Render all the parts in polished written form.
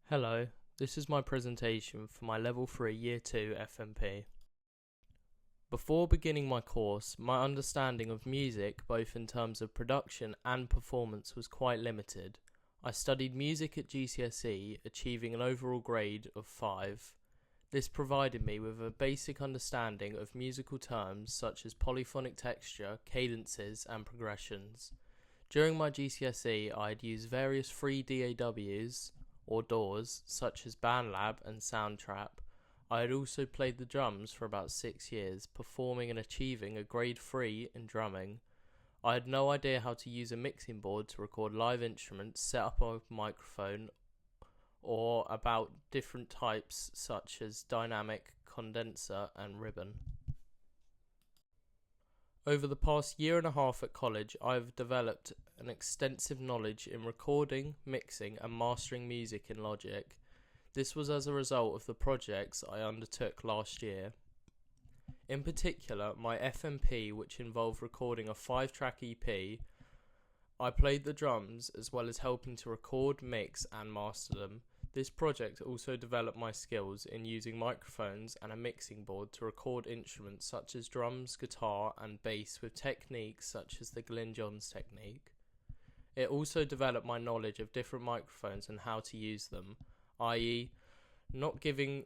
Hello, this is my presentation for my Level 3 Year 2 FMP. Before beginning my course, my understanding of music, both in terms of production and performance, was quite limited. I studied music at GCSE, achieving an overall grade of 5. This provided me with a basic understanding of musical terms such as polyphonic texture, cadences and progressions. During my GCSE, I had used various free DAWs, or DAWs, such as BandLab and Soundtrap. I had also played the drums for about 6 years, performing and achieving a grade 3 in drumming. I had no idea how to use a mixing board to record live instruments, set up a microphone, or about different types such as dynamic, condenser and ribbon. Over the past year and a half at college, I have developed an extensive knowledge in recording, mixing and mastering music in Logic. This was as a result of the projects I undertook last year. In particular, my FMP, which involved recording a 5-track EP, I played the drums as well as helping to record, mix and master them. This project also developed my skills in using microphones and a mixing board to record instruments such as drums, guitar and bass with techniques such as the Glyn Johns technique. It also developed my knowledge of different microphones and how to use them, i.e. not giving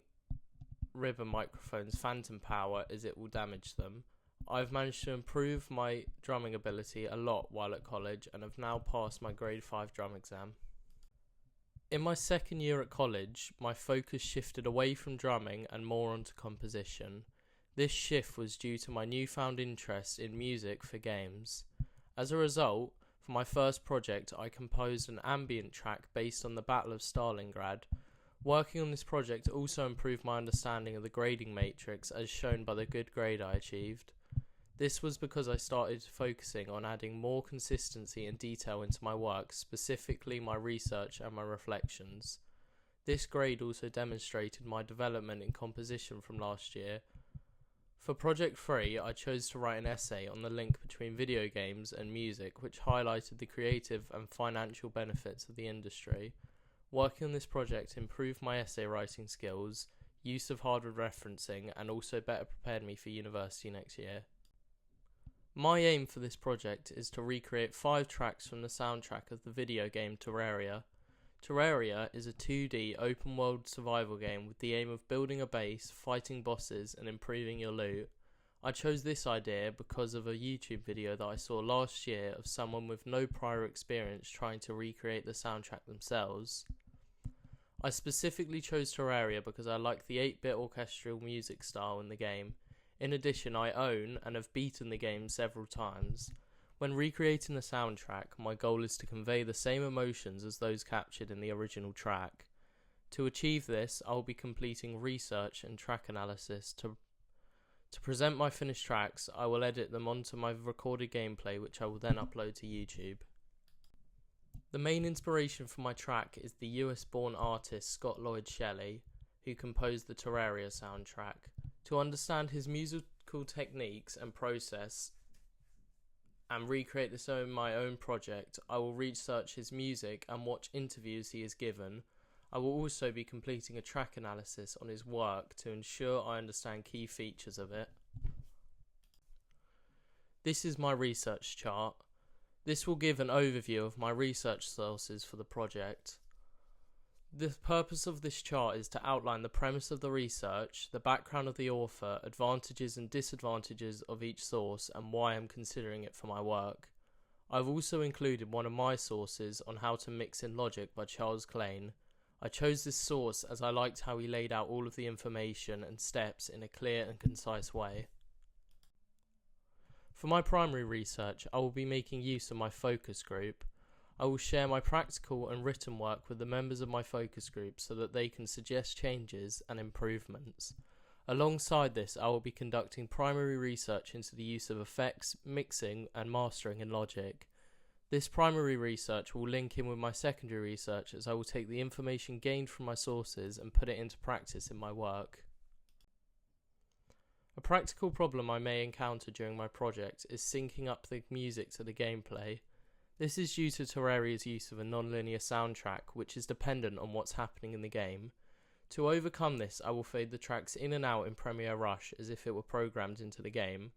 ribbon microphones phantom power as it will damage them. I've managed to improve my drumming ability a lot while at college and have now passed my grade 5 drum exam. In my second year at college, my focus shifted away from drumming and more onto composition. This shift was due to my newfound interest in music for games. As a result, for my first project, I composed an ambient track based on the Battle of Stalingrad. Working on this project also improved my understanding of the grading matrix as shown by the good grade I achieved. This was because I started focusing on adding more consistency and detail into my work, specifically my research and my reflections. This grade also demonstrated my development in composition from last year. For Project 3, I chose to write an essay on the link between video games and music, which highlighted the creative and financial benefits of the industry. Working on this project improved my essay writing skills, use of hardware referencing, and also better prepared me for university next year. My aim for this project is to recreate 5 tracks from the soundtrack of the video game Terraria. Terraria is a 2D open world survival game with the aim of building a base, fighting bosses and improving your loot. I chose this idea because of a YouTube video that I saw last year of someone with no prior experience trying to recreate the soundtrack themselves. I specifically chose Terraria because I like the 8-bit orchestral music style in the game. In addition, I own and have beaten the game several times. When recreating the soundtrack, my goal is to convey the same emotions as those captured in the original track. To achieve this, I will be completing research and track analysis. To present my finished tracks, I will edit them onto my recorded gameplay, which I will then upload to YouTube. The main inspiration for my track is the US-born artist Scott Lloyd Shelley, who composed the Terraria soundtrack. To understand his musical techniques and process and recreate this in my own project, I will research his music and watch interviews he has given. I will also be completing a track analysis on his work to ensure I understand key features of it. This is my research chart. This will give an overview of my research sources for the project. The purpose of this chart is to outline the premise of the research, the background of the author, advantages and disadvantages of each source, and why I'm considering it for my work. I've also included one of my sources on how to mix in Logic by Charles Klein. I chose this source as I liked how he laid out all of the information and steps in a clear and concise way. For my primary research, I will be making use of my focus group. I will share my practical and written work with the members of my focus group so that they can suggest changes and improvements. Alongside this, I will be conducting primary research into the use of effects, mixing and mastering in Logic. This primary research will link in with my secondary research as I will take the information gained from my sources and put it into practice in my work. A practical problem I may encounter during my project is syncing up the music to the gameplay. This is due to Terraria's use of a non-linear soundtrack which is dependent on what's happening in the game. To overcome this, I will fade the tracks in and out in Premiere Rush as if it were programmed into the game.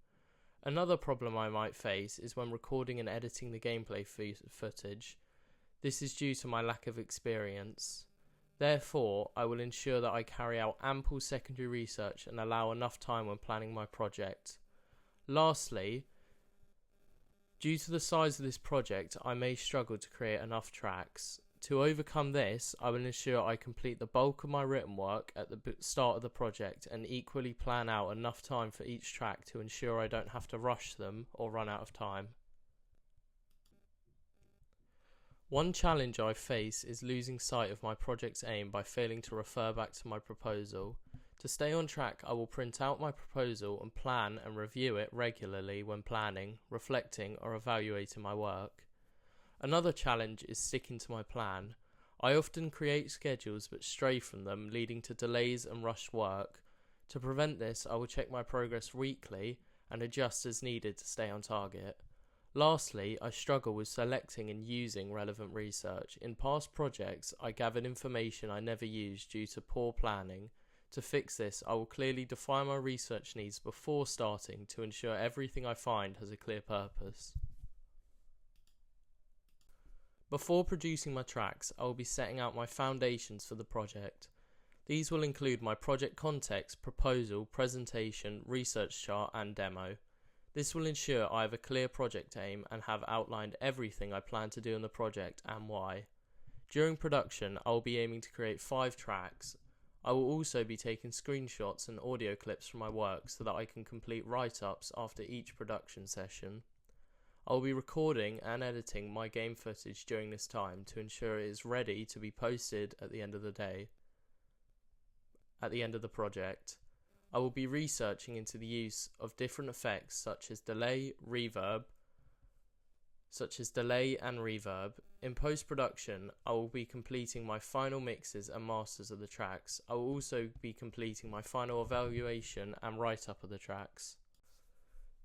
Another problem I might face is when recording and editing the gameplay footage. This is due to my lack of experience. Therefore, I will ensure that I carry out ample secondary research and allow enough time when planning my project. Lastly, due to the size of this project, I may struggle to create enough tracks. To overcome this, I will ensure I complete the bulk of my written work at the start of the project and equally plan out enough time for each track to ensure I don't have to rush them or run out of time. One challenge I face is losing sight of my project's aim by failing to refer back to my proposal. To stay on track, I will print out my proposal and plan and review it regularly when planning, reflecting, or evaluating my work. Another challenge is sticking to my plan. I often create schedules but stray from them, leading to delays and rushed work. To prevent this, I will check my progress weekly and adjust as needed to stay on target. Lastly, I struggle with selecting and using relevant research. In past projects, I gathered information I never used due to poor planning. To fix this, I will clearly define my research needs before starting to ensure everything I find has a clear purpose. Before producing my tracks, I will be setting out my foundations for the project. These will include my project context, proposal, presentation, research chart and demo. This will ensure I have a clear project aim and have outlined everything I plan to do in the project and why. During production, I will be aiming to create 5 tracks. I will also be taking screenshots and audio clips from my work so that I can complete write-ups after each production session. I will be recording and editing my game footage during this time to ensure it is ready to be posted at the end of the project. I will be researching into the use of different effects such as delay and reverb. In post-production, I will be completing my final mixes and masters of the tracks. I will also be completing my final evaluation and write-up of the tracks.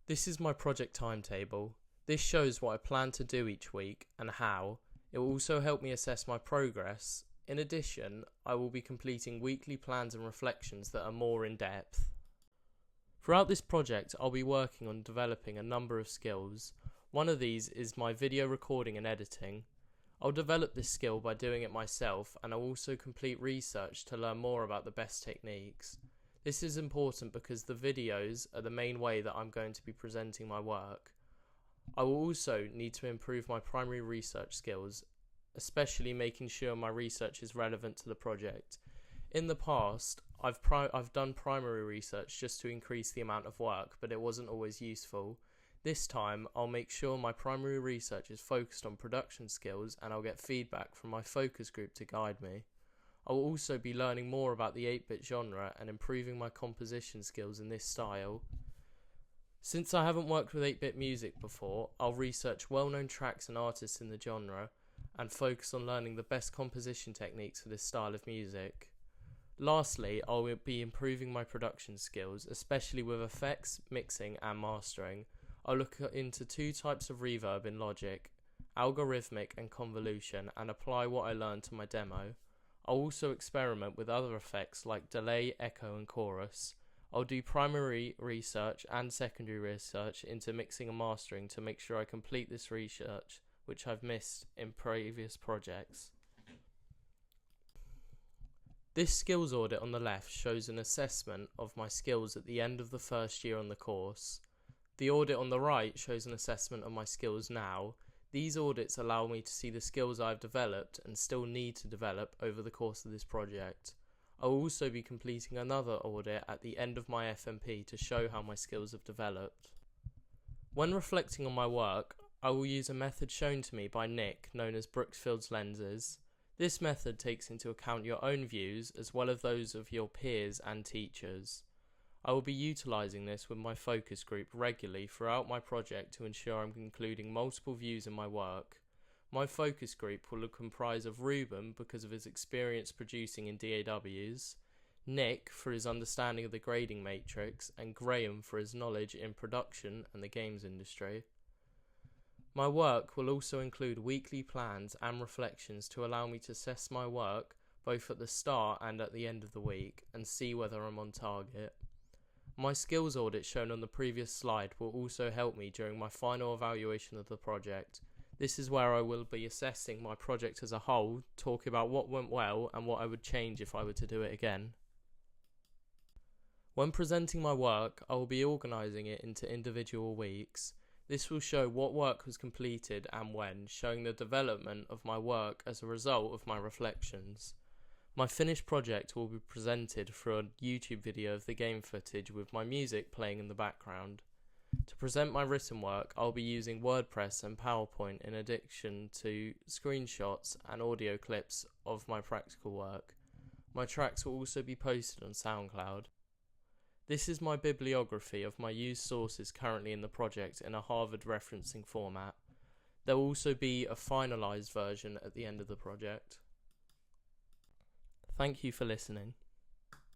This is my project timetable. This shows what I plan to do each week and how. It will also help me assess my progress. In addition, I will be completing weekly plans and reflections that are more in depth. Throughout this project, I'll be working on developing a number of skills. One of these is my video recording and editing. I'll develop this skill by doing it myself, and I'll also complete research to learn more about the best techniques. This is important because the videos are the main way that I'm going to be presenting my work. I will also need to improve my primary research skills, especially making sure my research is relevant to the project. In the past, I've done primary research just to increase the amount of work, but it wasn't always useful. This time, I'll make sure my primary research is focused on production skills and I'll get feedback from my focus group to guide me. I will also be learning more about the 8-bit genre and improving my composition skills in this style. Since I haven't worked with 8-bit music before, I'll research well-known tracks and artists in the genre and focus on learning the best composition techniques for this style of music. Lastly, I will be improving my production skills, especially with effects, mixing and mastering. I'll look into 2 types of reverb in Logic, algorithmic and convolution, and apply what I learned to my demo. I'll also experiment with other effects like delay, echo and chorus. I'll do primary research and secondary research into mixing and mastering to make sure I complete this research, which I've missed in previous projects. This skills audit on the left shows an assessment of my skills at the end of the first year on the course. The audit on the right shows an assessment of my skills now. These audits allow me to see the skills I've developed and still need to develop over the course of this project. I will also be completing another audit at the end of my FMP to show how my skills have developed. When reflecting on my work, I will use a method shown to me by Nick known as Brookfield's lenses. This method takes into account your own views as well as those of your peers and teachers. I will be utilising this with my focus group regularly throughout my project to ensure I'm including multiple views in my work. My focus group will comprise of Ruben because of his experience producing in DAWs, Nick for his understanding of the grading matrix, and Graham for his knowledge in production and the games industry. My work will also include weekly plans and reflections to allow me to assess my work both at the start and at the end of the week and see whether I'm on target. My skills audit shown on the previous slide will also help me during my final evaluation of the project. This is where I will be assessing my project as a whole, talking about what went well and what I would change if I were to do it again. When presenting my work, I will be organising it into individual weeks. This will show what work was completed and when, showing the development of my work as a result of my reflections. My finished project will be presented through a YouTube video of the game footage with my music playing in the background. To present my written work, I'll be using WordPress and PowerPoint in addition to screenshots and audio clips of my practical work. My tracks will also be posted on SoundCloud. This is my bibliography of my used sources currently in the project in a Harvard referencing format. There will also be a finalised version at the end of the project. Thank you for listening.